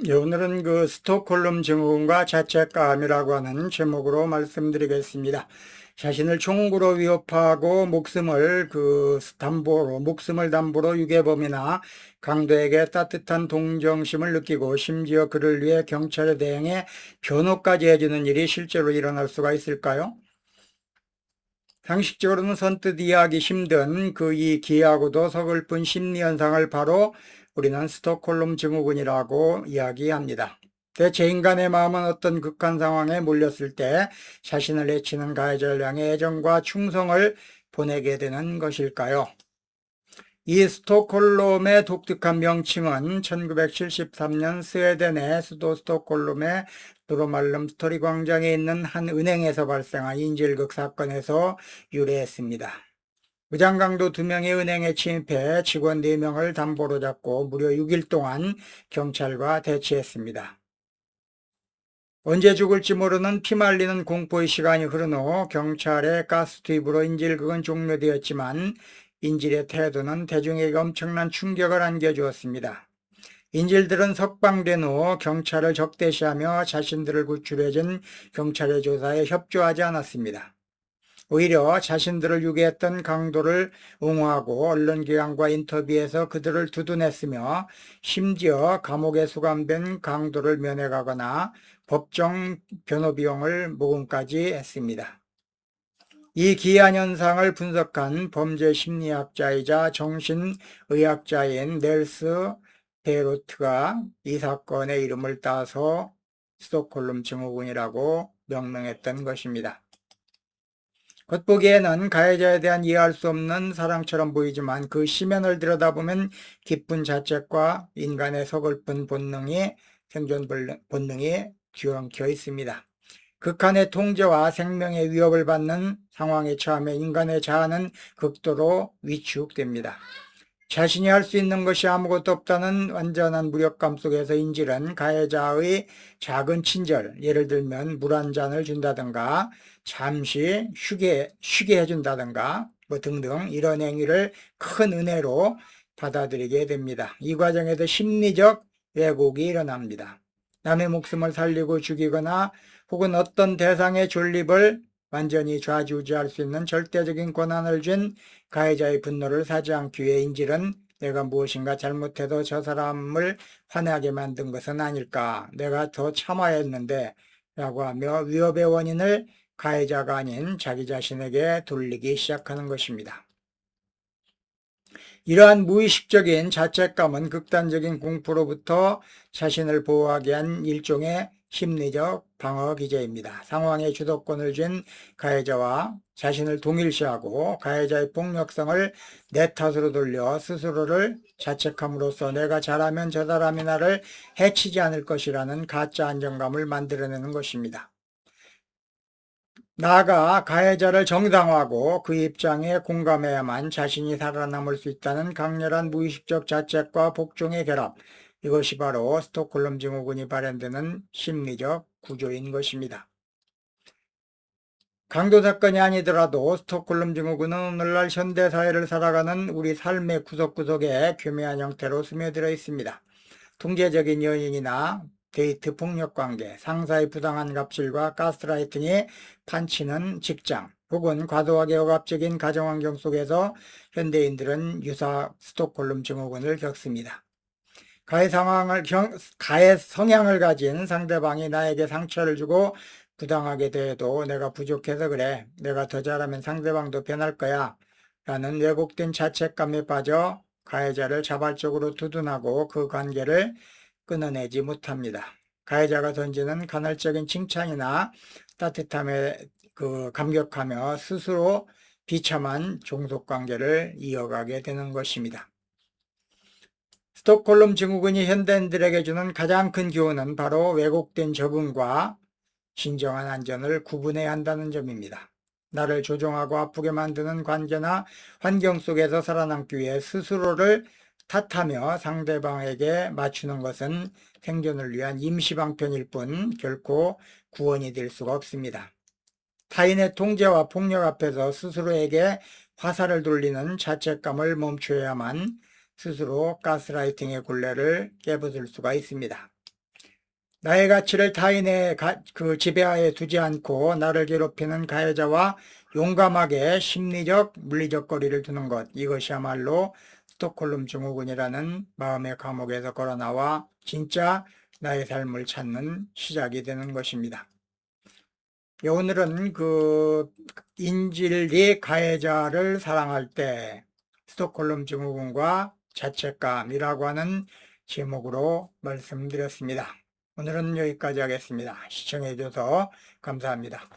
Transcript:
예, 오늘은 스톡홀름 증후군과 자책감이라고 하는 제목으로 말씀드리겠습니다. 자신을 총구로 위협하고 목숨을 담보로 유괴범이나 강도에게 따뜻한 동정심을 느끼고 심지어 그를 위해 경찰에 대행해 변호까지 해주는 일이 실제로 일어날 수가 있을까요? 상식적으로는 선뜻 이해하기 힘든 이 기이하고도 서글픈 심리 현상을 바로 우리는 스톡홀름 증후군이라고 이야기합니다. 대체 인간의 마음은 어떤 극한 상황에 몰렸을 때 자신을 해치는 가해자를 향해 애정과 충성을 보내게 되는 것일까요? 이 스톡홀름의 독특한 명칭은 1973년 스웨덴의 수도 스톡홀름의 노르말름 스토리 광장에 있는 한 은행에서 발생한 인질극 사건에서 유래했습니다. 무장강도 2명이 은행에 침입해 직원 4명을 담보로 잡고 무려 6일 동안 경찰과 대치했습니다. 언제 죽을지 모르는 피말리는 공포의 시간이 흐른 후 경찰의 가스 투입으로 인질극은 종료되었지만 인질의 태도는 대중에게 엄청난 충격을 안겨주었습니다. 인질들은 석방된 후 경찰을 적대시하며 자신들을 구출해준 경찰의 조사에 협조하지 않았습니다. 오히려 자신들을 유괴했던 강도를 옹호하고 언론기관과 인터뷰에서 그들을 두둔했으며 심지어 감옥에 수감된 강도를 면회가거나 법정 변호 비용을 모금까지 했습니다. 이 기이한 현상을 분석한 범죄 심리학자이자 정신의학자인 넬스 베로트가 이 사건의 이름을 따서 스톡홀름 증후군이라고 명명했던 것입니다. 겉보기에는 가해자에 대한 이해할 수 없는 사랑처럼 보이지만 그 심연을 들여다보면 깊은 자책과 인간의 서글픈 생존 본능이 뒤엉켜 있습니다. 극한의 통제와 생명의 위협을 받는 상황에 처하며 인간의 자아는 극도로 위축됩니다. 자신이 할 수 있는 것이 아무것도 없다는 완전한 무력감 속에서 인질은 가해자의 작은 친절, 예를 들면 물 한 잔을 준다든가 잠시 쉬게 해준다든가 등등 이런 행위를 큰 은혜로 받아들이게 됩니다. 이 과정에서 심리적 왜곡이 일어납니다. 남의 목숨을 살리고 죽이거나 혹은 어떤 대상의 존립을 완전히 좌지우지할 수 있는 절대적인 권한을 준 가해자의 분노를 사지 않기 위해 인질은 내가 무엇인가 잘못해도 저 사람을 화나게 만든 것은 아닐까, 내가 더 참아야 했는데 라고 하며 위협의 원인을 가해자가 아닌 자기 자신에게 돌리기 시작하는 것입니다. 이러한 무의식적인 자책감은 극단적인 공포로부터 자신을 보호하기 위한 일종의 심리적 방어 기제입니다. 상황의 주도권을 쥔 가해자와 자신을 동일시하고 가해자의 폭력성을 내 탓으로 돌려 스스로를 자책함으로써 내가 잘하면 저 사람이 나를 해치지 않을 것이라는 가짜 안정감을 만들어내는 것입니다. 나아가 가해자를 정당화하고 그 입장에 공감해야만 자신이 살아남을 수 있다는 강렬한 무의식적 자책과 복종의 결합, 이것이 바로 스톡홀름 증후군이 발현되는 심리적 구조인 것입니다. 강도 사건이 아니더라도 스톡홀름 증후군은 오늘날 현대사회를 살아가는 우리 삶의 구석구석에 교묘한 형태로 스며들어 있습니다. 통제적인 연인이나 데이트 폭력관계, 상사의 부당한 갑질과 가스라이팅이 판치는 직장, 혹은 과도하게 억압적인 가정환경 속에서 현대인들은 유사 스톡홀름 증후군을 겪습니다. 가해 성향을 가진 상대방이 나에게 상처를 주고 부당하게 대해도 내가 부족해서 그래, 내가 더 잘하면 상대방도 변할 거야 라는 왜곡된 자책감에 빠져 가해자를 자발적으로 두둔하고 그 관계를 끊어내지 못합니다. 가해자가 던지는 간헐적인 칭찬이나 따뜻함에 감격하며 스스로 비참한 종속관계를 이어가게 되는 것입니다. 스톡홀름 증후군이 현대인들에게 주는 가장 큰 교훈은 바로 왜곡된 적응과 진정한 안전을 구분해야 한다는 점입니다. 나를 조종하고 아프게 만드는 관계나 환경 속에서 살아남기 위해 스스로를 탓하며 상대방에게 맞추는 것은 생존을 위한 임시방편일 뿐 결코 구원이 될 수가 없습니다. 타인의 통제와 폭력 앞에서 스스로에게 화살을 돌리는 자책감을 멈춰야만 스스로 가스라이팅의 굴레를 깨부술 수가 있습니다. 나의 가치를 타인의 그 지배하에 두지 않고 나를 괴롭히는 가해자와 용감하게 심리적, 물리적 거리를 두는 것. 이것이야말로 스톡홀름 증후군이라는 마음의 감옥에서 걸어나와 진짜 나의 삶을 찾는 시작이 되는 것입니다. 오늘은 그 인질리 가해자를 사랑할 때 스톡홀름 증후군과 자책감이라고 하는 제목으로 말씀드렸습니다. 오늘은 여기까지 하겠습니다. 시청해 주셔서 감사합니다.